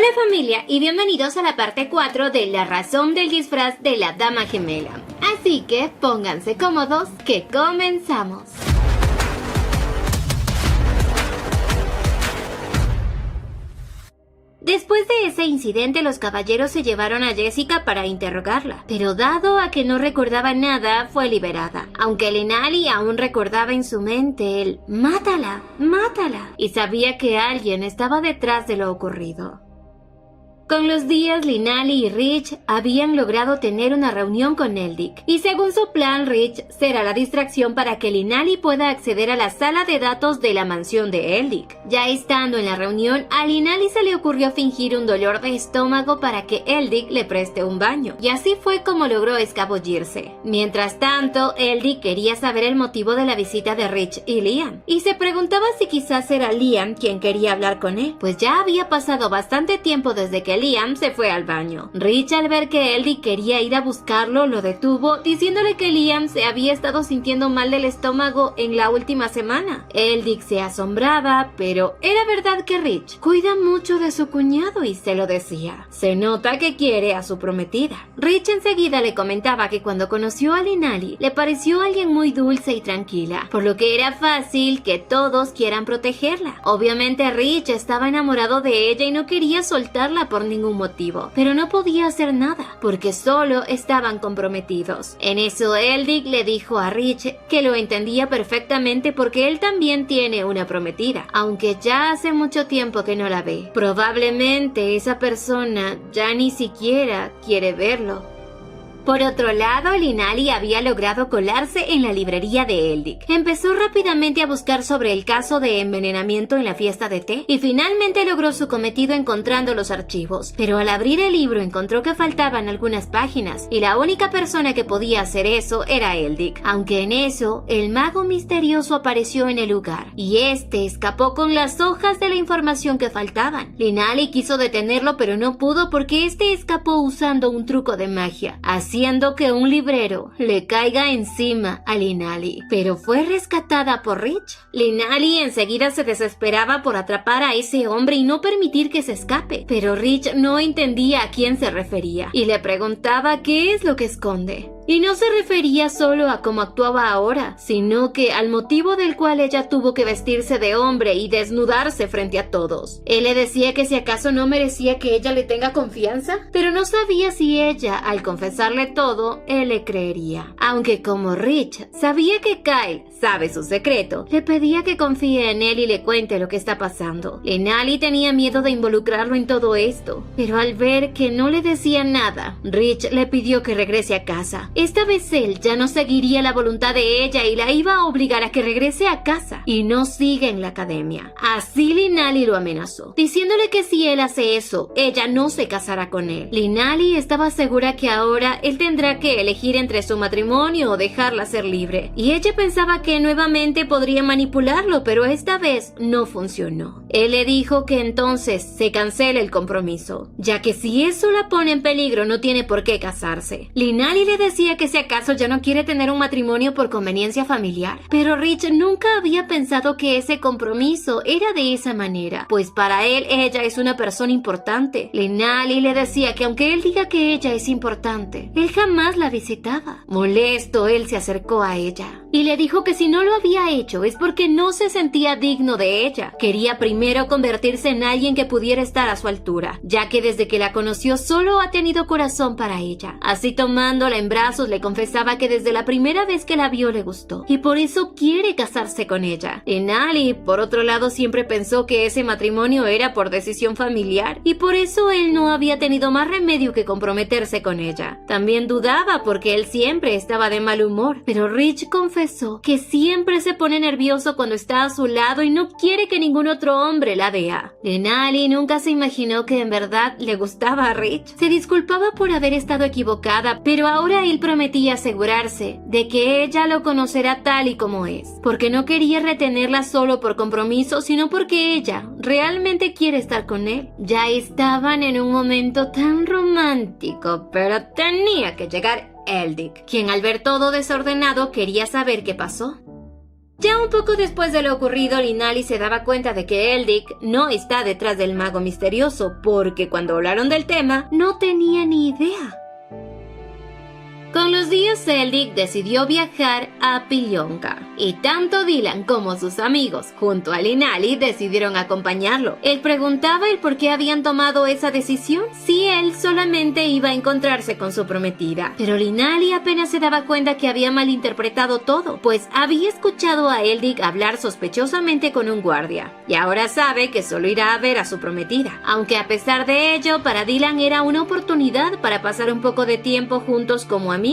Hola familia y bienvenidos a la parte 4 de la razón del disfraz de la dama gemela. Así que pónganse cómodos que comenzamos. Después de ese incidente, los caballeros se llevaron a Jessica para interrogarla, pero dado a que no recordaba nada, fue liberada. Aunque Linali aún recordaba en su mente el "mátala, mátala", y sabía que alguien estaba detrás de lo ocurrido. Con los días, Linali y Rich habían logrado tener una reunión con Eldick, y según su plan, Rich será la distracción para que Linali pueda acceder a la sala de datos de la mansión de Eldick. Ya estando en la reunión, a Linali se le ocurrió fingir un dolor de estómago para que Eldick le preste un baño, y así fue como logró escabullirse. Mientras tanto, Eldick quería saber el motivo de la visita de Rich y Liam, y se preguntaba si quizás era Liam quien quería hablar con él, pues ya había pasado bastante tiempo desde que Liam se fue al baño. Rich, al ver que Eldick quería ir a buscarlo, lo detuvo, diciéndole que Liam se había estado sintiendo mal del estómago en la última semana. Eldick se asombraba, pero era verdad que Rich cuida mucho de su cuñado y se lo decía. Se nota que quiere a su prometida. Rich enseguida le comentaba que cuando conoció a Linali, le pareció alguien muy dulce y tranquila, por lo que era fácil que todos quieran protegerla. Obviamente Rich estaba enamorado de ella y no quería soltarla por ningún motivo, pero no podía hacer nada, porque solo estaban comprometidos. En eso Eldick le dijo a Rich que lo entendía perfectamente porque él también tiene una prometida, aunque ya hace mucho tiempo que no la ve. Probablemente esa persona ya ni siquiera quiere verlo. Por otro lado, Linali había logrado colarse en la librería de Eldick. Empezó rápidamente a buscar sobre el caso de envenenamiento en la fiesta de té y finalmente logró su cometido encontrando los archivos. Pero al abrir el libro encontró que faltaban algunas páginas y la única persona que podía hacer eso era Eldick. Aunque en eso, el mago misterioso apareció en el lugar y este escapó con las hojas de la información que faltaban. Linali quiso detenerlo pero no pudo porque este escapó usando un truco de magia, haciendo que un librero le caiga encima a Linali, pero fue rescatada por Rich. Linali enseguida se desesperaba por atrapar a ese hombre y no permitir que se escape, pero Rich no entendía a quién se refería y le preguntaba qué es lo que esconde. Y no se refería solo a cómo actuaba ahora, sino que al motivo del cual ella tuvo que vestirse de hombre y desnudarse frente a todos. Él le decía que si acaso no merecía que ella le tenga confianza, pero no sabía si ella, al confesarle todo, él le creería. Aunque como Rich sabía que Kyle sabe su secreto, le pedía que confíe en él y le cuente lo que está pasando. Linali tenía miedo de involucrarlo en todo esto, pero al ver que no le decía nada, Rich le pidió que regrese a casa. Esta vez él ya no seguiría la voluntad de ella y la iba a obligar a que regrese a casa y no siga en la academia. Así Linali lo amenazó, diciéndole que si él hace eso, ella no se casará con él. Linali estaba segura que ahora él tendrá que elegir entre su matrimonio o dejarla ser libre, y ella pensaba que nuevamente podría manipularlo, pero esta vez no funcionó. Él le dijo que entonces se cancele el compromiso, ya que si eso la pone en peligro no tiene por qué casarse. Linali le decía que si acaso ya no quiere tener un matrimonio por conveniencia familiar, pero Rich nunca había pensado que ese compromiso era de esa manera, pues para él ella es una persona importante. Linali le decía que aunque él diga que ella es importante, él jamás la visitaba. Molesto, él se acercó a ella y le dijo que si no lo había hecho es porque no se sentía digno de ella. Quería primero convertirse en alguien que pudiera estar a su altura, ya que desde que la conoció solo ha tenido corazón para ella. Así tomándola en brazos le confesaba que desde la primera vez que la vio le gustó y por eso quiere casarse con ella. Linali, por otro lado, siempre pensó que ese matrimonio era por decisión familiar y por eso él no había tenido más remedio que comprometerse con ella. También dudaba porque él siempre estaba de mal humor, pero Rich confesó que siempre se pone nervioso cuando está a su lado y no quiere que ningún otro hombre la vea. Linali nunca se imaginó que en verdad le gustaba a Rich. Se disculpaba por haber estado equivocada, pero ahora él prometía asegurarse de que ella lo conocerá tal y como es, porque no quería retenerla solo por compromiso, sino porque ella realmente quiere estar con él. Ya estaban en un momento tan romántico, pero tenía que llegar Eldick, quien al ver todo desordenado quería saber qué pasó. Ya un poco después de lo ocurrido, Linali se daba cuenta de que Eldick no está detrás del mago misterioso, porque cuando hablaron del tema, no tenía ni idea. Con los días, Eldick decidió viajar a Pilonka, y tanto Dylan como sus amigos, junto a Linali, decidieron acompañarlo. Él preguntaba el por qué habían tomado esa decisión, si él solamente iba a encontrarse con su prometida. Pero Linali apenas se daba cuenta que había malinterpretado todo, pues había escuchado a Eldick hablar sospechosamente con un guardia, y ahora sabe que solo irá a ver a su prometida. Aunque a pesar de ello, para Dylan era una oportunidad para pasar un poco de tiempo juntos como amigos,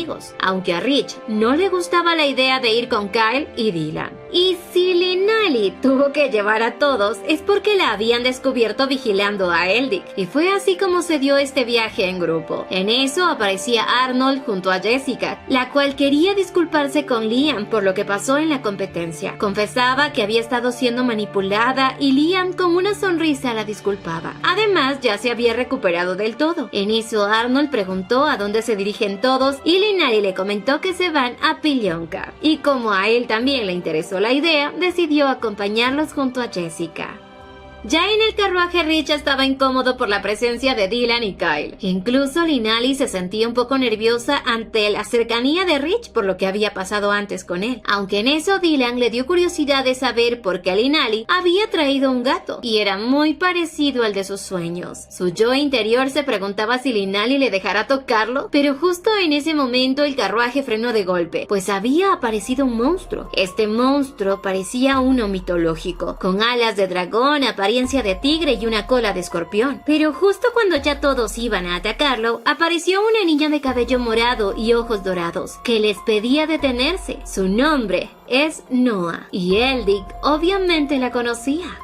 aunque a Rich no le gustaba la idea de ir con Kyle y Dylan. Y si Linali tuvo que llevar a todos, es porque la habían descubierto vigilando a Eldick, y fue así como se dio este viaje en grupo. En eso aparecía Arnold junto a Jessica, la cual quería disculparse con Liam por lo que pasó en la competencia. Confesaba que había estado siendo manipulada y Liam con una sonrisa la disculpaba. Además, ya se había recuperado del todo. En eso Arnold preguntó a dónde se dirigen todos y Linali le comentó que se van a Pilonka. Y como a él también le interesó la idea, decidió acompañarlos junto a Jessica. Ya en el carruaje, Rich estaba incómodo por la presencia de Dylan y Kyle. Incluso Linali se sentía un poco nerviosa ante la cercanía de Rich por lo que había pasado antes con él. Aunque en eso Dylan le dio curiosidad de saber por qué Linali había traído un gato, y era muy parecido al de sus sueños. Su yo interior se preguntaba si Linali le dejara tocarlo, pero justo en ese momento el carruaje frenó de golpe, pues había aparecido un monstruo. Este monstruo parecía uno mitológico, con alas de dragón, apariencia de tigre y una cola de escorpión. Pero justo cuando ya todos iban a atacarlo, apareció una niña de cabello morado y ojos dorados, que les pedía detenerse. Su nombre es Noah, y Eldick obviamente la conocía.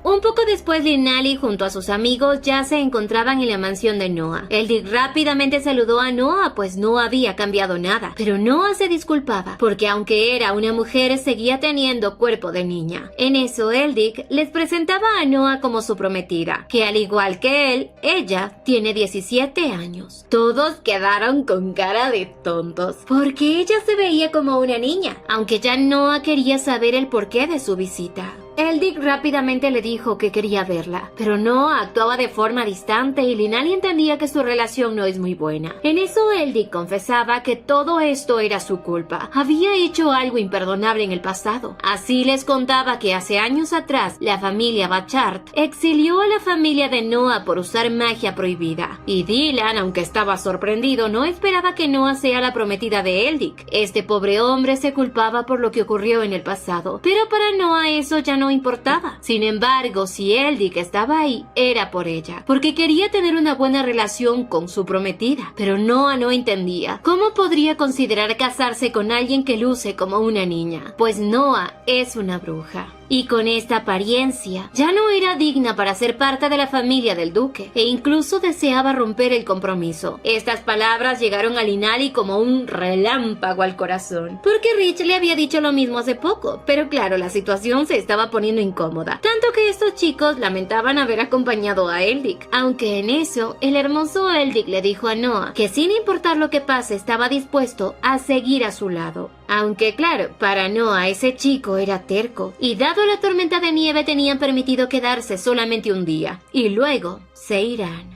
Un poco después, Linali junto a sus amigos ya se encontraban en la mansión de Noah. Eldick rápidamente saludó a Noah, pues no había cambiado nada, pero Noah se disculpaba, porque aunque era una mujer, seguía teniendo cuerpo de niña. En eso, Eldick les presentaba a Noah como su prometida, que al igual que él, ella tiene 17 años. Todos quedaron con cara de tontos, porque ella se veía como una niña, aunque ya Noah quería saber el porqué de su visita. Eldick rápidamente le dijo que quería verla, pero Noah actuaba de forma distante y Linali entendía que su relación no es muy buena. En eso Eldick confesaba que todo esto era su culpa. Había hecho algo imperdonable en el pasado. Así les contaba que hace años atrás la familia Bachart exilió a la familia de Noah por usar magia prohibida. Y Dylan, aunque estaba sorprendido, no esperaba que Noah sea la prometida de Eldick. Este pobre hombre se culpaba por lo que ocurrió en el pasado, pero para Noah eso ya no importaba. Sin embargo, si Eldick estaba ahí, era por ella, porque quería tener una buena relación con su prometida. Pero Noah no entendía cómo podría considerar casarse con alguien que luce como una niña, pues Noah es una bruja. Y con esta apariencia, ya no era digna para ser parte de la familia del duque, e incluso deseaba romper el compromiso. Estas palabras llegaron a Linali como un relámpago al corazón, porque Rich le había dicho lo mismo hace poco, pero claro, la situación se estaba poniendo incómoda, tanto que estos chicos lamentaban haber acompañado a Eldick, aunque en eso, el hermoso Eldick le dijo a Noah que sin importar lo que pase, estaba dispuesto a seguir a su lado. Aunque claro, para Noah ese chico era terco, y dado la tormenta de nieve tenían permitido quedarse solamente un día, y luego se irán.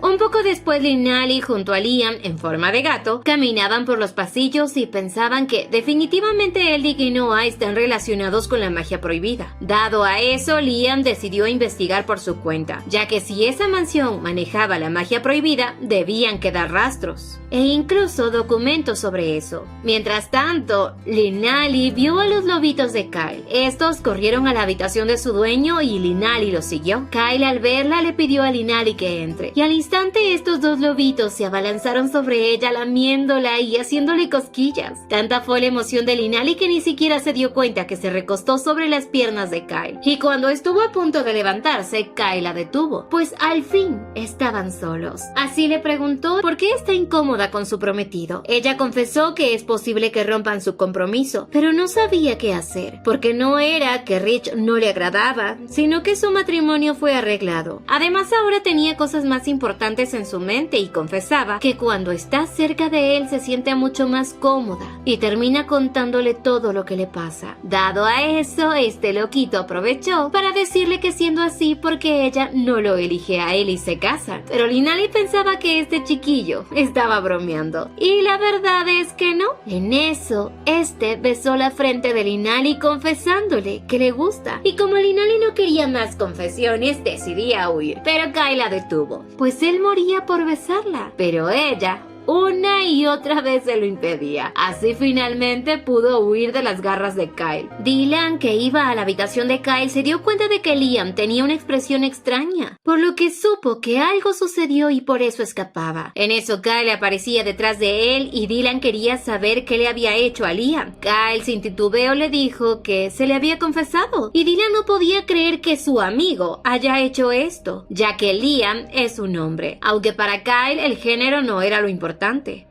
Un poco después, Linali junto a Liam, en forma de gato, caminaban por los pasillos y pensaban que definitivamente Eldick y Noah están relacionados con la magia prohibida. Dado a eso, Liam decidió investigar por su cuenta, ya que si esa mansión manejaba la magia prohibida, debían quedar rastros e incluso documentos sobre eso. Mientras tanto, Linali vio a los lobitos de Kyle. Estos corrieron a la habitación de su dueño y Linali los siguió. Kyle, al verla, le pidió a Linali que entre, y al instante estos dos lobitos se abalanzaron sobre ella, lamiéndola y haciéndole cosquillas. Tanta fue la emoción de Linali que ni siquiera se dio cuenta que se recostó sobre las piernas de Kyle, y cuando estuvo a punto de levantarse, Kyle la detuvo, pues al fin estaban solos. Así le preguntó por qué está incómoda con su prometido. Ella confesó que es posible que rompan su compromiso, pero no sabía qué hacer, porque no era que Rich no le agradaba, sino que su matrimonio fue arreglado. Además, ahora tenía cosas más importantes importantes en su mente y confesaba que cuando está cerca de él se siente mucho más cómoda y termina contándole todo lo que le pasa. Dado a eso, este loquito aprovechó para decirle que siendo así porque ella no lo elige a él y se casan. Pero Linali pensaba que este chiquillo estaba bromeando y la verdad es que no. En eso, este besó la frente de Linali confesándole que le gusta y como Linali no quería más confesiones decidía huir, pero Kyle la detuvo, pues él moría por besarla, pero ella una y otra vez se lo impedía. Así finalmente pudo huir de las garras de Kyle. Dylan, que iba a la habitación de Kyle, se dio cuenta de que Liam tenía una expresión extraña, por lo que supo que algo sucedió y por eso escapaba. En eso Kyle aparecía detrás de él y Dylan quería saber qué le había hecho a Liam. Kyle sin titubeo le dijo que se le había confesado y Dylan no podía creer que su amigo haya hecho esto, ya que Liam es un hombre, aunque para Kyle el género no era lo importante.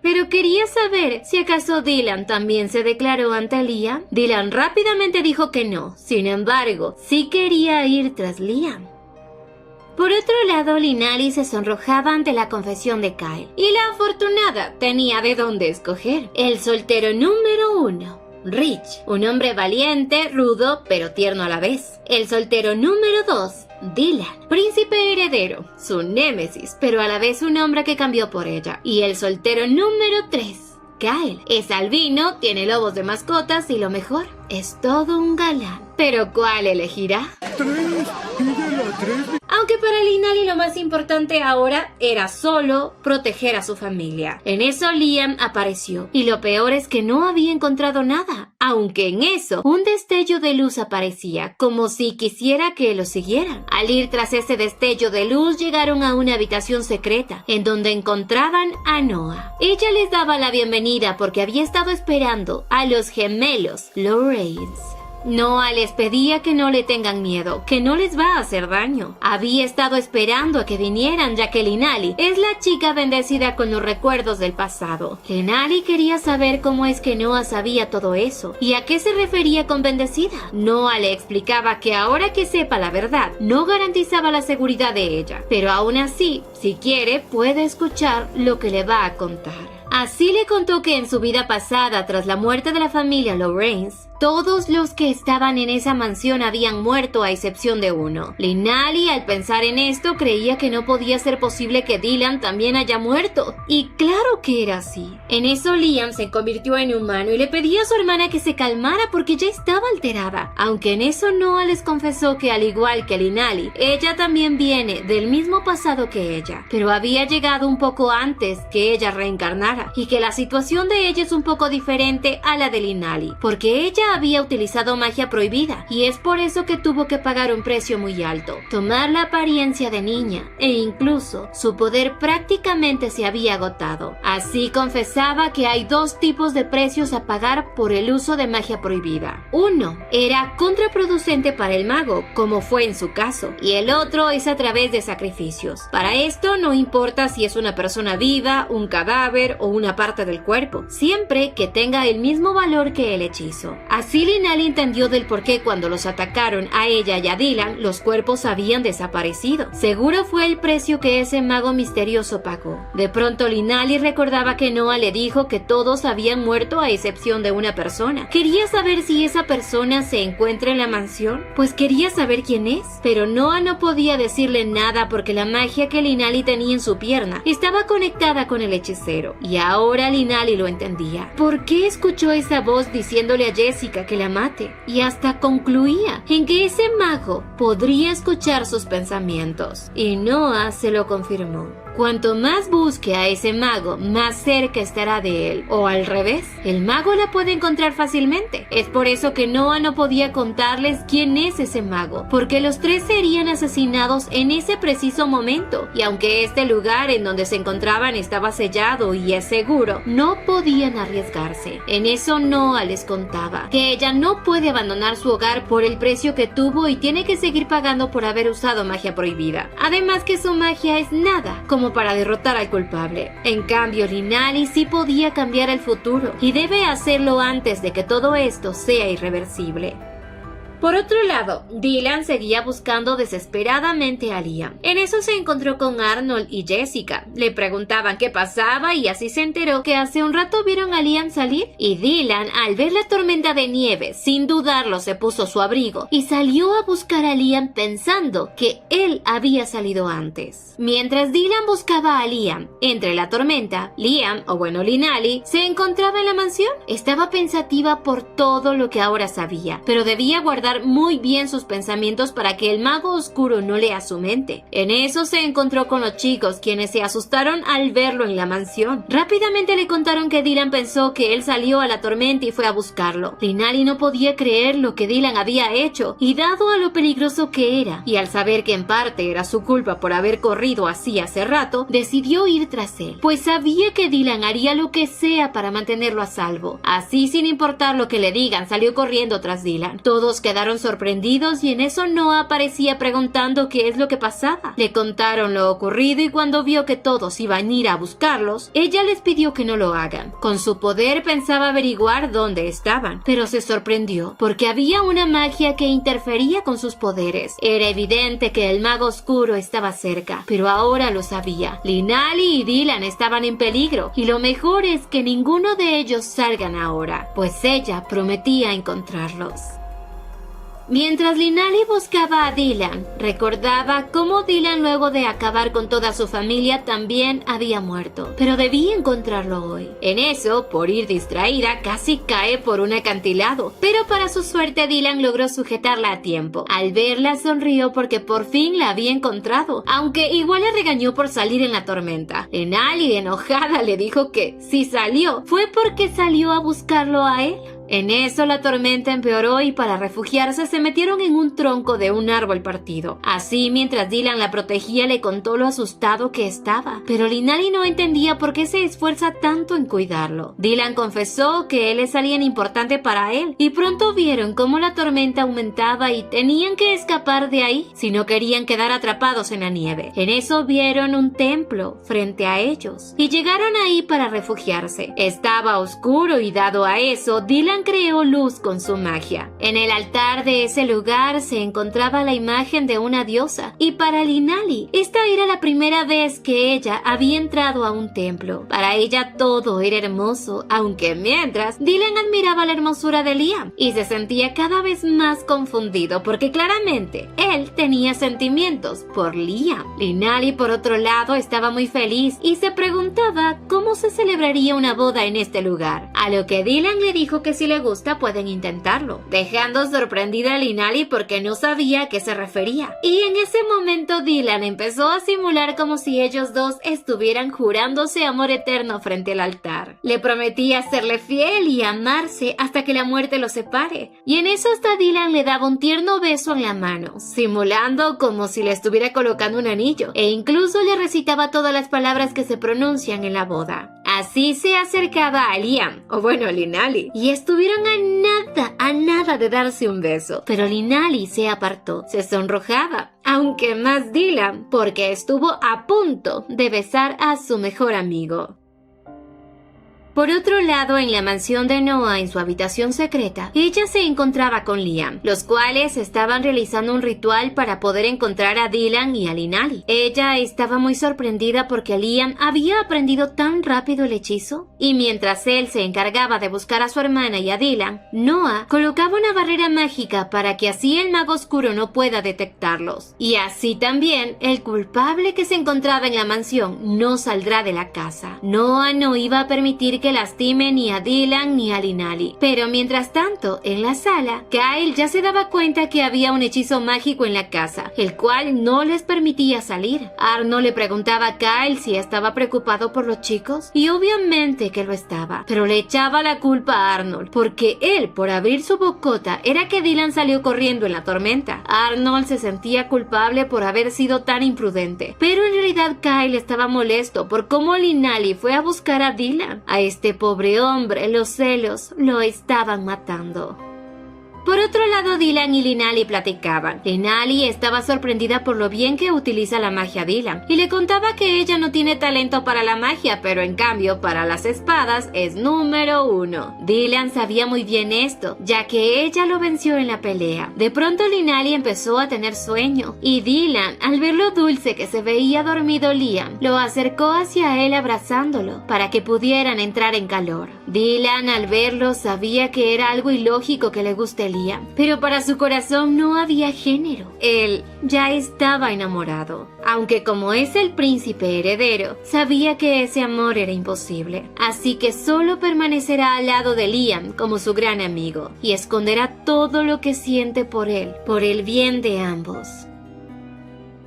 Pero quería saber si acaso Dylan también se declaró ante Liam. Dylan rápidamente dijo que no, sin embargo, sí quería ir tras Liam. Por otro lado, Linali se sonrojaba ante la confesión de Kyle, y la afortunada tenía de dónde escoger. El soltero número 1. Rich, un hombre valiente, rudo, pero tierno a la vez. El soltero número 2. Dylan, príncipe heredero, su némesis, pero a la vez un hombre que cambió por ella. Y el soltero número 3. Kyle, es albino, tiene lobos de mascotas y lo mejor, es todo un galán. ¿Pero cuál elegirá? 3, pídela 3. Aunque para Linali lo más importante ahora era solo proteger a su familia. En eso Liam apareció, y lo peor es que no había encontrado nada. Aunque en eso, un destello de luz aparecía, como si quisiera que lo siguieran. Al ir tras ese destello de luz, llegaron a una habitación secreta, en donde encontraban a Noah. Ella les daba la bienvenida porque había estado esperando a los gemelos Lawrence. Noah les pedía que no le tengan miedo, que no les va a hacer daño. Había estado esperando a que vinieran, ya que Linali es la chica bendecida con los recuerdos del pasado. Linali quería saber cómo es que Noah sabía todo eso y a qué se refería con bendecida. Noah le explicaba que ahora que sepa la verdad, no garantizaba la seguridad de ella, pero aún así, si quiere, puede escuchar lo que le va a contar. Así le contó que en su vida pasada, tras la muerte de la familia Lawrence, todos los que estaban en esa mansión habían muerto a excepción de uno. Linali, al pensar en esto, creía que no podía ser posible que Dylan también haya muerto. Y claro que era así. En eso Liam se convirtió en humano y le pedía a su hermana que se calmara porque ya estaba alterada. Aunque en eso Noah les confesó que al igual que Linali, ella también viene del mismo pasado que ella, pero había llegado un poco antes que ella reencarnara y que la situación de ella es un poco diferente a la de Linali, porque ella había utilizado magia prohibida y es por eso que tuvo que pagar un precio muy alto, tomar la apariencia de niña e incluso su poder prácticamente se había agotado. Así confesaba que hay dos tipos de precios a pagar por el uso de magia prohibida. Uno era contraproducente para el mago, como fue en su caso, y el otro es a través de sacrificios. Para esto no importa si es una persona viva, un cadáver o una parte del cuerpo, siempre que tenga el mismo valor que el hechizo. Así Linali entendió del por qué cuando los atacaron a ella y a Dylan, los cuerpos habían desaparecido. Seguro fue el precio que ese mago misterioso pagó. De pronto Linali recordaba que Noah le dijo que todos habían muerto a excepción de una persona. Quería saber si esa persona se encuentra en la mansión, pues quería saber quién es. Pero Noah no podía decirle nada porque la magia que Linali tenía en su pierna estaba conectada con el hechicero. Y ahora Linali lo entendía. ¿Por qué escuchó esa voz diciéndole a Jessica que la mate? Y hasta concluía en que ese mago podría escuchar sus pensamientos. Y Noah se lo confirmó. Cuanto más busque a ese mago, más cerca estará de él. O al revés, el mago la puede encontrar fácilmente. Es por eso que Noah no podía contarles quién es ese mago, porque los tres serían asesinados en ese preciso momento. Y aunque este lugar en donde se encontraban estaba sellado y es seguro, no podían arriesgarse. En eso Noah les contaba que ella no puede abandonar su hogar por el precio que tuvo y tiene que seguir pagando por haber usado magia prohibida. Además que su magia es nada como para derrotar al culpable. En cambio, Linali sí podía cambiar el futuro y debe hacerlo antes de que todo esto sea irreversible. Por otro lado, Dylan seguía buscando desesperadamente a Liam. En eso se encontró con Arnold y Jessica. Le preguntaban qué pasaba y así se enteró que hace un rato vieron a Liam salir. Y Dylan, al ver la tormenta de nieve, sin dudarlo se puso su abrigo y salió a buscar a Liam pensando que él había salido antes. Mientras Dylan buscaba a Liam entre la tormenta, Liam, o bueno Linali, se encontraba en la mansión. Estaba pensativa por todo lo que ahora sabía, pero debía guardar muy bien sus pensamientos para que el mago oscuro no lea su mente. En eso se encontró con los chicos, quienes se asustaron al verlo en la mansión. Rápidamente le contaron que Dylan pensó que él salió a la tormenta y fue a buscarlo. Linali no podía creer lo que Dylan había hecho, y dado a lo peligroso que era, y al saber que en parte era su culpa por haber corrido así hace rato, decidió ir tras él, pues sabía que Dylan haría lo que sea para mantenerlo a salvo. Así, sin importar lo que le digan, salió corriendo tras Dylan. Todos quedaron sorprendidos y en eso Noah aparecía preguntando qué es lo que pasaba. Le contaron lo ocurrido y cuando vio que todos iban a ir a buscarlos, ella les pidió que no lo hagan. Con su poder pensaba averiguar dónde estaban, pero se sorprendió porque había una magia que interfería con sus poderes. Era evidente que el mago oscuro estaba cerca, pero ahora lo sabía. Linali y Dylan estaban en peligro y lo mejor es que ninguno de ellos salgan ahora, pues ella prometía encontrarlos. Mientras Linali buscaba a Dylan, recordaba cómo Dylan, luego de acabar con toda su familia, también había muerto, pero debía encontrarlo hoy. En eso, por ir distraída, casi cae por un acantilado, pero para su suerte Dylan logró sujetarla a tiempo. Al verla sonrió porque por fin la había encontrado, aunque igual le regañó por salir en la tormenta. Linali, enojada, le dijo que si salió, fue porque salió a buscarlo a él. En eso la tormenta empeoró y para refugiarse se metieron en un tronco de un árbol partido. Así, mientras Dylan la protegía, le contó lo asustado que estaba, pero Linali no entendía por qué se esfuerza tanto en cuidarlo. Dylan confesó que él es alguien importante para él y pronto vieron cómo la tormenta aumentaba y tenían que escapar de ahí si no querían quedar atrapados en la nieve. En eso vieron un templo frente a ellos y llegaron ahí para refugiarse. Estaba oscuro y dado a eso, Dylan creó luz con su magia. En el altar de ese lugar se encontraba la imagen de una diosa y para Linali esta era la primera vez que ella había entrado a un templo. Para ella todo era hermoso, aunque mientras Dylan admiraba la hermosura de Liam y se sentía cada vez más confundido porque claramente él tenía sentimientos por Liam. Linali, por otro lado, estaba muy feliz y se preguntaba cómo se celebraría una boda en este lugar, a lo que Dylan le dijo que si le gusta pueden intentarlo, dejando sorprendida a Linali porque no sabía a qué se refería. Y en ese momento Dylan empezó a simular como si ellos dos estuvieran jurándose amor eterno frente al altar. Le prometía serle fiel y amarse hasta que la muerte los separe. Y en eso hasta Dylan le daba un tierno beso en la mano, simulando como si le estuviera colocando un anillo, e incluso le recitaba todas las palabras que se pronuncian en la boda. Así se acercaba a Liam, o bueno, a Linali, y estuvieron a nada de darse un beso. Pero Linali se apartó, se sonrojaba, aunque más Dylan, porque estuvo a punto de besar a su mejor amigo. Por otro lado, en la mansión de Noah, en su habitación secreta, ella se encontraba con Liam, los cuales estaban realizando un ritual para poder encontrar a Dylan y a Linali. Ella estaba muy sorprendida porque Liam había aprendido tan rápido el hechizo, y mientras él se encargaba de buscar a su hermana y a Dylan, Noah colocaba una barrera mágica para que así el mago oscuro no pueda detectarlos. Y así también, el culpable que se encontraba en la mansión no saldrá de la casa. Noah no iba a permitir que lastime ni a Dylan ni a Linali. Pero mientras tanto, en la sala, Kyle ya se daba cuenta que había un hechizo mágico en la casa, el cual no les permitía salir. Arnold le preguntaba a Kyle si estaba preocupado por los chicos, y obviamente que lo estaba, pero le echaba la culpa a Arnold, porque él, por abrir su bocota, era que Dylan salió corriendo en la tormenta. Arnold se sentía culpable por haber sido tan imprudente, pero en realidad Kyle estaba molesto por cómo Linali fue a buscar a Dylan. A este pobre hombre los celos lo estaban matando. Por otro lado, Dylan y Linali platicaban. Linali estaba sorprendida por lo bien que utiliza la magia Dylan y le contaba que ella no tiene talento para la magia, pero en cambio para las espadas es número 1. Dylan sabía muy bien esto, ya que ella lo venció en la pelea. De pronto Linali empezó a tener sueño y Dylan, al ver lo dulce que se veía dormido Liam, lo acercó hacia él abrazándolo para que pudieran entrar en calor. Dylan, al verlo, sabía que era algo ilógico que le guste Liam, pero para su corazón no había género. Él ya estaba enamorado, aunque como es el príncipe heredero, sabía que ese amor era imposible, así que solo permanecerá al lado de Liam como su gran amigo y esconderá todo lo que siente por él, por el bien de ambos.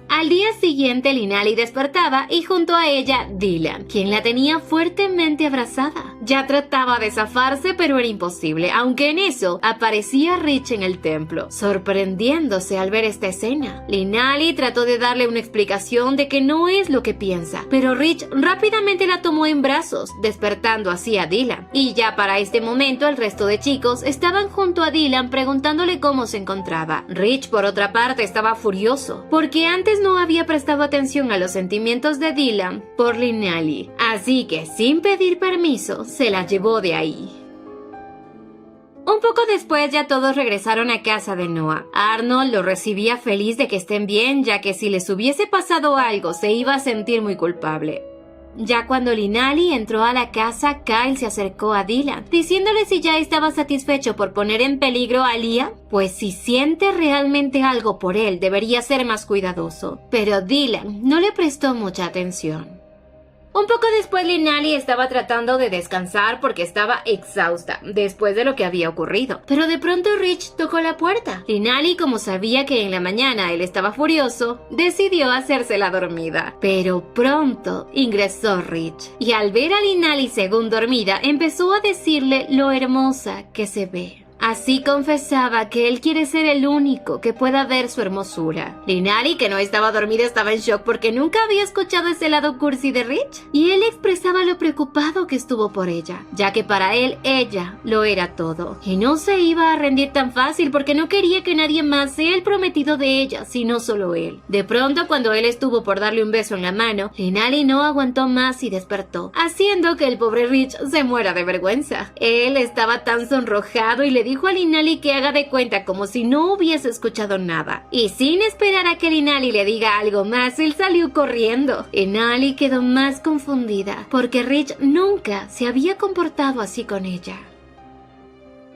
Al día siguiente, Linali despertaba y junto a ella, Dylan, quien la tenía fuertemente abrazada. Ya trataba de zafarse, pero era imposible, aunque en eso aparecía Rich en el templo, sorprendiéndose al ver esta escena. Linali trató de darle una explicación de que no es lo que piensa, pero Rich rápidamente la tomó en brazos, despertando así a Dylan. Y ya para este momento, el resto de chicos estaban junto a Dylan preguntándole cómo se encontraba. Rich, por otra parte, estaba furioso, porque antes no había prestado atención a los sentimientos de Dylan por Linali, así que sin pedir permiso se la llevó de ahí. Un poco después ya todos regresaron a casa de Noah. Arnold lo recibía feliz de que estén bien, ya que si les hubiese pasado algo se iba a sentir muy culpable. Ya cuando Linali entró a la casa, Kyle se acercó a Dylan, diciéndole si ya estaba satisfecho por poner en peligro a Liam, pues si siente realmente algo por él, debería ser más cuidadoso. Pero Dylan no le prestó mucha atención. Un poco después Linali estaba tratando de descansar porque estaba exhausta después de lo que había ocurrido. Pero de pronto Rich tocó la puerta. Linali, como sabía que en la mañana él estaba furioso, decidió hacerse la dormida. Pero pronto ingresó Rich y al ver a Linali según dormida empezó a decirle lo hermosa que se ve. Así confesaba que él quiere ser el único que pueda ver su hermosura. Linali, que no estaba dormida, estaba en shock porque nunca había escuchado ese lado cursi de Rich. Y él expresaba lo preocupado que estuvo por ella, ya que para él, ella lo era todo. Y no se iba a rendir tan fácil porque no quería que nadie más sea el prometido de ella, sino solo él. De pronto, cuando él estuvo por darle un beso en la mano, Linali no aguantó más y despertó, haciendo que el pobre Rich se muera de vergüenza. Él estaba tan sonrojado y le dijo a Linali que haga de cuenta como si no hubiese escuchado nada. Y sin esperar a que Linali le diga algo más, él salió corriendo. Linali quedó más confundida porque Rich nunca se había comportado así con ella.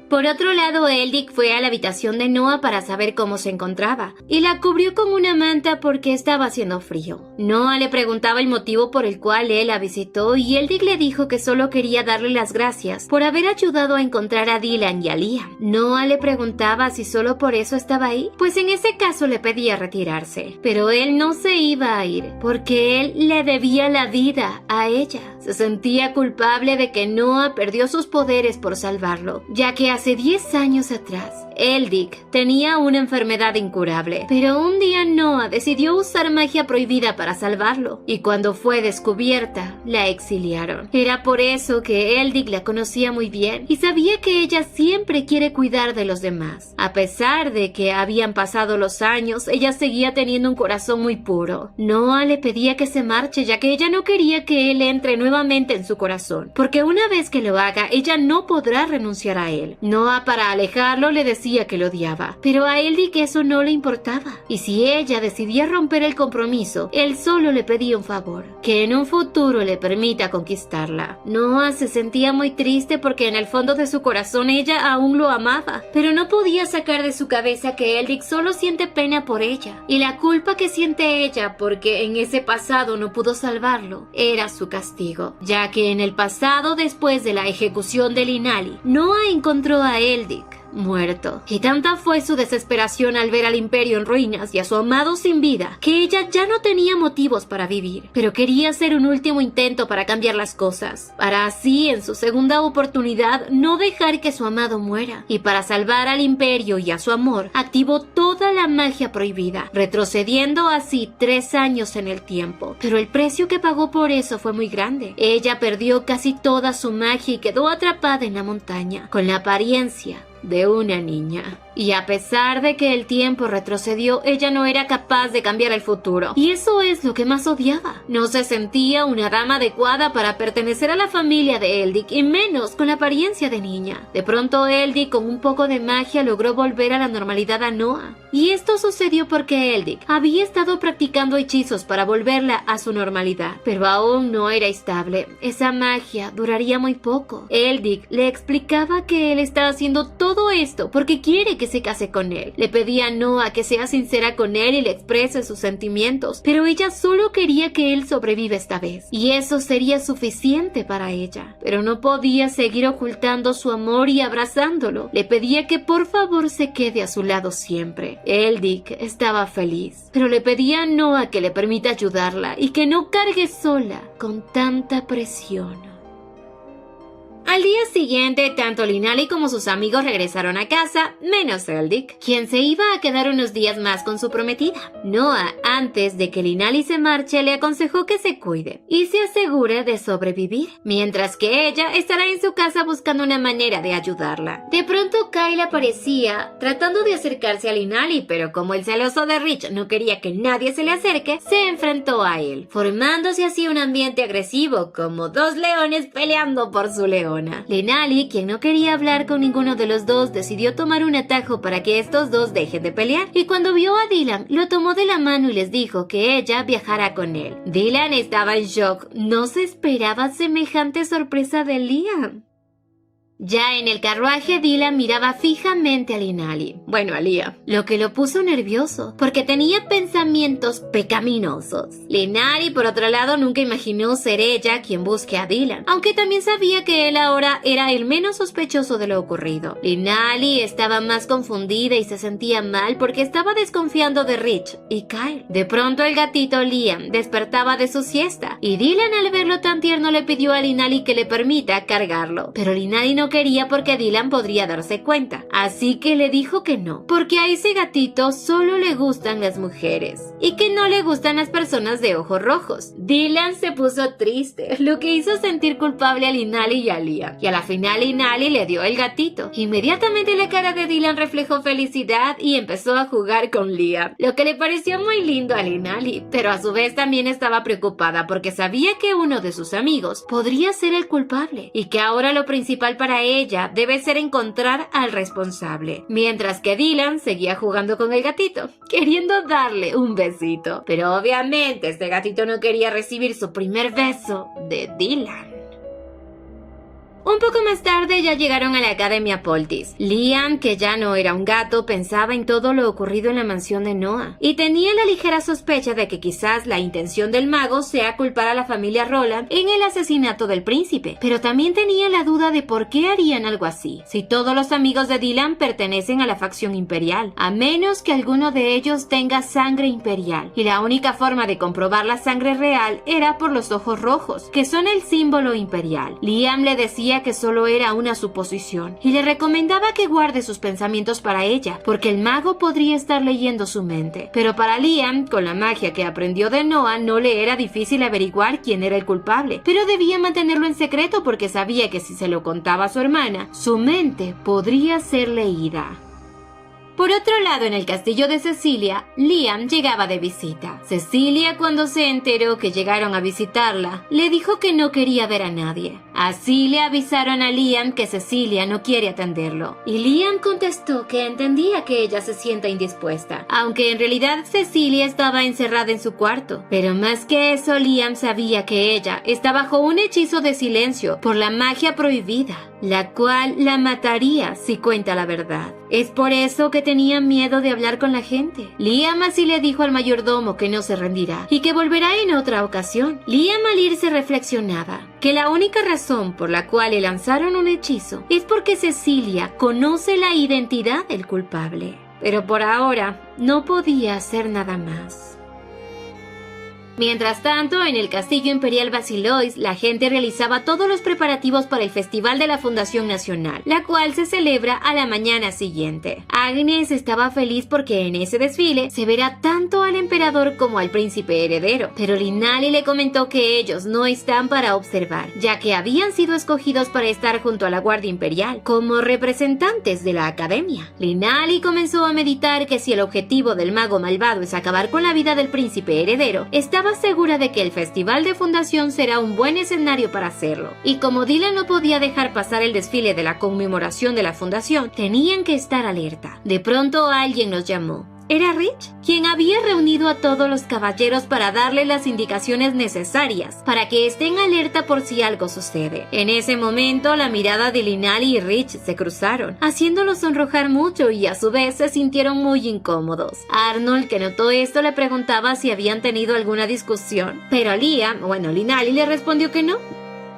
Por otro lado, Eldick fue a la habitación de Noah para saber cómo se encontraba y la cubrió con una manta porque estaba haciendo frío. Noah le preguntaba el motivo por el cual él la visitó y Eldick le dijo que solo quería darle las gracias por haber ayudado a encontrar a Dylan y a Liam. Noah le preguntaba si solo por eso estaba ahí, pues en ese caso le pedía retirarse. Pero él no se iba a ir porque él le debía la vida a ella. Se sentía culpable de que Noah perdió sus poderes por salvarlo, ya que hace 10 años atrás, Eldick tenía una enfermedad incurable, pero un día Noah decidió usar magia prohibida para salvarlo, y cuando fue descubierta, la exiliaron. Era por eso que Eldick la conocía muy bien, y sabía que ella siempre quiere cuidar de los demás. A pesar de que habían pasado los años, ella seguía teniendo un corazón muy puro. Noah le pedía que se marche, ya que ella no quería que él entre nuevamente en su corazón, porque una vez que lo haga, ella no podrá renunciar a él. Noah, para alejarlo, le decía que lo odiaba, pero a Eldick eso no le importaba, y si ella decidía romper el compromiso, él solo le pedía un favor, que en un futuro le permita conquistarla. Noah se sentía muy triste porque en el fondo de su corazón ella aún lo amaba, pero no podía sacar de su cabeza que Eldick solo siente pena por ella, y la culpa que siente ella porque en ese pasado no pudo salvarlo era su castigo, ya que en el pasado, después de la ejecución de Linali, Noah encontró a Eldick muerto, y tanta fue su desesperación al ver al imperio en ruinas y a su amado sin vida, que ella ya no tenía motivos para vivir, pero quería hacer un último intento para cambiar las cosas, para así en su segunda oportunidad no dejar que su amado muera, y para salvar al imperio y a su amor, activó toda la magia prohibida, retrocediendo así 3 años en el tiempo, pero el precio que pagó por eso fue muy grande. Ella perdió casi toda su magia y quedó atrapada en la montaña, con la apariencia de una niña. Y a pesar de que el tiempo retrocedió, ella no era capaz de cambiar el futuro. Y eso es lo que más odiaba. No se sentía una dama adecuada para pertenecer a la familia de Eldick, y menos con la apariencia de niña. De pronto Eldick, con un poco de magia, logró volver a la normalidad a Noah. Y esto sucedió porque Eldick había estado practicando hechizos para volverla a su normalidad. Pero aún no era estable. Esa magia duraría muy poco. Eldick le explicaba que él está haciendo todo esto porque quiere que se case con él. Le pedía a Noah que sea sincera con él y le exprese sus sentimientos, pero ella solo quería que él sobreviva esta vez, y eso sería suficiente para ella. Pero no podía seguir ocultando su amor y abrazándolo. Le pedía que por favor se quede a su lado siempre. Eldick estaba feliz, pero le pedía a Noah que le permita ayudarla y que no cargue sola con tanta presión. Al día siguiente, tanto Linali como sus amigos regresaron a casa, menos Eldick, quien se iba a quedar unos días más con su prometida. Noah, antes de que Linali se marche, le aconsejó que se cuide y se asegure de sobrevivir, mientras que ella estará en su casa buscando una manera de ayudarla. De pronto Kyle aparecía, tratando de acercarse a Linali, pero como el celoso de Rich no quería que nadie se le acerque, se enfrentó a él, formándose así un ambiente agresivo, como dos leones peleando por su león. Linali, quien no quería hablar con ninguno de los dos, decidió tomar un atajo para que estos dos dejen de pelear, y cuando vio a Dylan, lo tomó de la mano y les dijo que ella viajara con él. Dylan estaba en shock, no se esperaba semejante sorpresa de Liam. Ya en el carruaje, Dylan miraba fijamente a Linali, a Liam, lo que lo puso nervioso, porque tenía pensamientos pecaminosos. Linali, por otro lado, nunca imaginó ser ella quien busque a Dylan, aunque también sabía que él ahora era el menos sospechoso de lo ocurrido. Linali estaba más confundida y se sentía mal porque estaba desconfiando de Rich y Kyle. De pronto el gatito Liam despertaba de su siesta, y Dylan, al verlo tan tierno, le pidió a Linali que le permita cargarlo, pero Linali no quería porque Dylan podría darse cuenta, así que le dijo que no, porque a ese gatito solo le gustan las mujeres y que no le gustan las personas de ojos rojos. Dylan se puso triste, lo que hizo sentir culpable a Linali y a Liam, y a la final Linali le dio el gatito. Inmediatamente la cara de Dylan reflejó felicidad y empezó a jugar con Liam, lo que le pareció muy lindo a Linali, pero a su vez también estaba preocupada porque sabía que uno de sus amigos podría ser el culpable y que ahora lo principal para ella debe ser encontrar al responsable, mientras que Dylan seguía jugando con el gatito, queriendo darle un besito, pero obviamente este gatito no quería recibir su primer beso de Dylan. Un poco más tarde ya llegaron a la Academia Poltis. Liam, que ya no era un gato, pensaba en todo lo ocurrido en la mansión de Noah, y tenía la ligera sospecha de que quizás la intención del mago sea culpar a la familia Roland en el asesinato del príncipe, pero también tenía la duda de por qué harían algo así, si todos los amigos de Dylan pertenecen a la facción imperial, a menos que alguno de ellos tenga sangre imperial, y la única forma de comprobar la sangre real era por los ojos rojos, que son el símbolo imperial. Liam le decía que solo era una suposición y le recomendaba que guarde sus pensamientos para ella, porque el mago podría estar leyendo su mente. Pero para Liam, con la magia que aprendió de Noah, no le era difícil averiguar quién era el culpable, pero debía mantenerlo en secreto porque sabía que si se lo contaba a su hermana, su mente podría ser leída. Por otro lado, en el castillo de Cecilia, Liam llegaba de visita. Cecilia, cuando se enteró que llegaron a visitarla, le dijo que no quería ver a nadie. Así le avisaron a Liam que Cecilia no quiere atenderlo, y Liam contestó que entendía que ella se sienta indispuesta, aunque en realidad Cecilia estaba encerrada en su cuarto. Pero más que eso, Liam sabía que ella está bajo un hechizo de silencio por la magia prohibida, la cual la mataría si cuenta la verdad. Es por eso que tenía miedo de hablar con la gente. Liam así le dijo al mayordomo que no se rendirá y que volverá en otra ocasión. Liam, al irse, reflexionaba que la única razón por la cual le lanzaron un hechizo es porque Cecilia conoce la identidad del culpable. Pero por ahora no podía hacer nada más. Mientras tanto, en el castillo imperial Basilois, la gente realizaba todos los preparativos para el Festival de la Fundación Nacional, la cual se celebra a la mañana siguiente. Agnes estaba feliz porque en ese desfile se verá tanto al emperador como al príncipe heredero, pero Linali le comentó que ellos no están para observar, ya que habían sido escogidos para estar junto a la Guardia Imperial, como representantes de la Academia. Linali comenzó a meditar que si el objetivo del mago malvado es acabar con la vida del príncipe heredero, estaba segura de que el Festival de Fundación será un buen escenario para hacerlo. Y como Dylan no podía dejar pasar el desfile de la conmemoración de la fundación, tenían que estar alerta. De pronto alguien los llamó. Era Rich, quien había reunido a todos los caballeros para darle las indicaciones necesarias para que estén alerta por si algo sucede. En ese momento, la mirada de Linali y Rich se cruzaron, haciéndolos sonrojar mucho y a su vez se sintieron muy incómodos. Arnold, que notó esto, le preguntaba si habían tenido alguna discusión, pero Linali le respondió que no.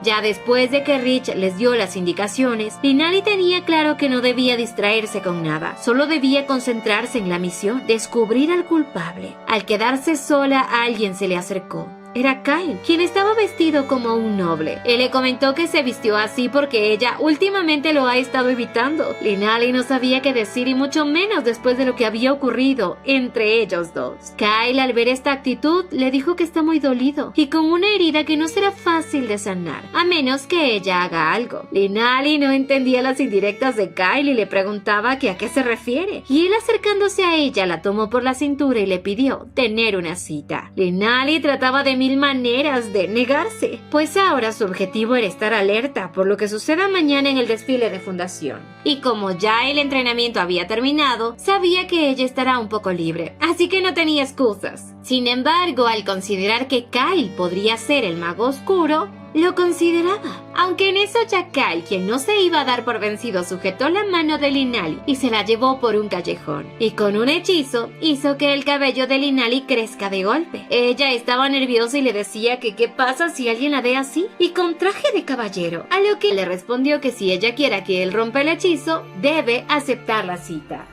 Ya después de que Rich les dio las indicaciones, Linali tenía claro que no debía distraerse con nada, solo debía concentrarse en la misión, descubrir al culpable. Al quedarse sola, alguien se le acercó. Era Kyle, quien estaba vestido como un noble. Él le comentó que se vistió así porque ella últimamente lo ha estado evitando. Linali no sabía qué decir y mucho menos después de lo que había ocurrido entre ellos dos. Kyle, al ver esta actitud, le dijo que está muy dolido y con una herida que no será fácil de sanar, a menos que ella haga algo. Linali no entendía las indirectas de Kyle y le preguntaba que a qué se refiere. Y él, acercándose a ella, la tomó por la cintura y le pidió tener una cita. Linali trataba de mil maneras de negarse, pues ahora su objetivo era estar alerta por lo que suceda mañana en el desfile de fundación. Y como ya el entrenamiento había terminado, sabía que ella estará un poco libre, así que no tenía excusas. Sin embargo, al considerar que Kyle podría ser el mago oscuro, lo consideraba. Aunque en eso ya Kyle, quien no se iba a dar por vencido, sujetó la mano de Linali y se la llevó por un callejón. Y con un hechizo hizo que el cabello de Linali crezca de golpe. Ella estaba nerviosa y le decía que qué pasa si alguien la ve así y con traje de caballero. A lo que le respondió que si ella quiere que él rompa el hechizo, debe aceptar la cita.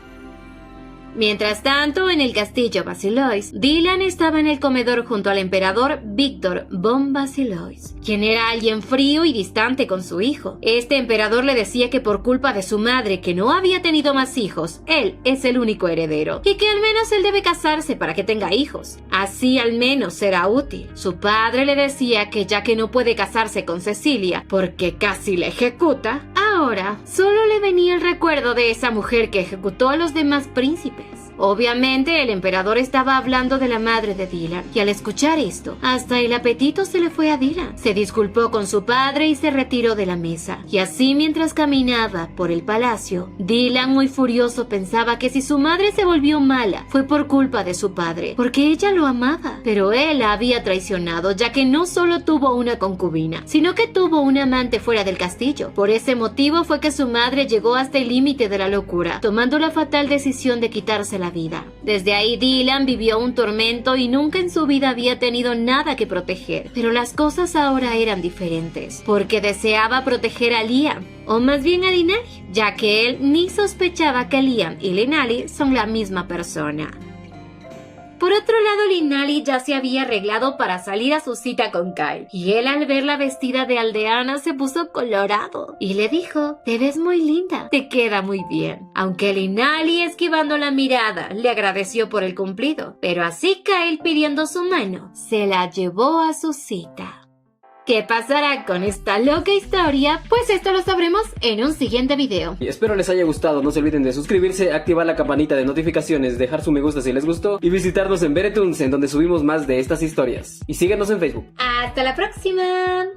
Mientras tanto, en el castillo Basilois, Dylan estaba en el comedor junto al emperador Víctor von Basilois, quien era alguien frío y distante con su hijo. Este emperador le decía que por culpa de su madre, que no había tenido más hijos, él es el único heredero, y que al menos él debe casarse para que tenga hijos. Así al menos será útil. Su padre le decía que ya que no puede casarse con Cecilia, porque casi la ejecuta, ahora solo le venía el recuerdo de esa mujer que ejecutó a los demás príncipes. Obviamente el emperador estaba hablando de la madre de Dylan, y al escuchar esto, hasta el apetito se le fue a Dylan. Se disculpó con su padre y se retiró de la mesa. Y así, mientras caminaba por el palacio, Dylan, muy furioso, pensaba que si su madre se volvió mala, fue por culpa de su padre, porque ella lo amaba. Pero él la había traicionado, ya que no solo tuvo una concubina, sino que tuvo un amante fuera del castillo. Por ese motivo fue que su madre llegó hasta el límite de la locura, tomando la fatal decisión de quitarse la vida. Desde ahí Dylan vivió un tormento y nunca en su vida había tenido nada que proteger. Pero las cosas ahora eran diferentes, porque deseaba proteger a Liam, o más bien a Linali, ya que él ni sospechaba que Liam y Linali son la misma persona. Por otro lado, Linali ya se había arreglado para salir a su cita con Kyle, y él, al verla vestida de aldeana, se puso colorado y le dijo: te ves muy linda, te queda muy bien. Aunque Linali, esquivando la mirada, le agradeció por el cumplido, pero así Kyle, pidiendo su mano, se la llevó a su cita. ¿Qué pasará con esta loca historia? Pues esto lo sabremos en un siguiente video. Y espero les haya gustado, no se olviden de suscribirse, activar la campanita de notificaciones, dejar su me gusta si les gustó y visitarnos en Veretunes, en donde subimos más de estas historias. Y síguenos en Facebook. ¡Hasta la próxima!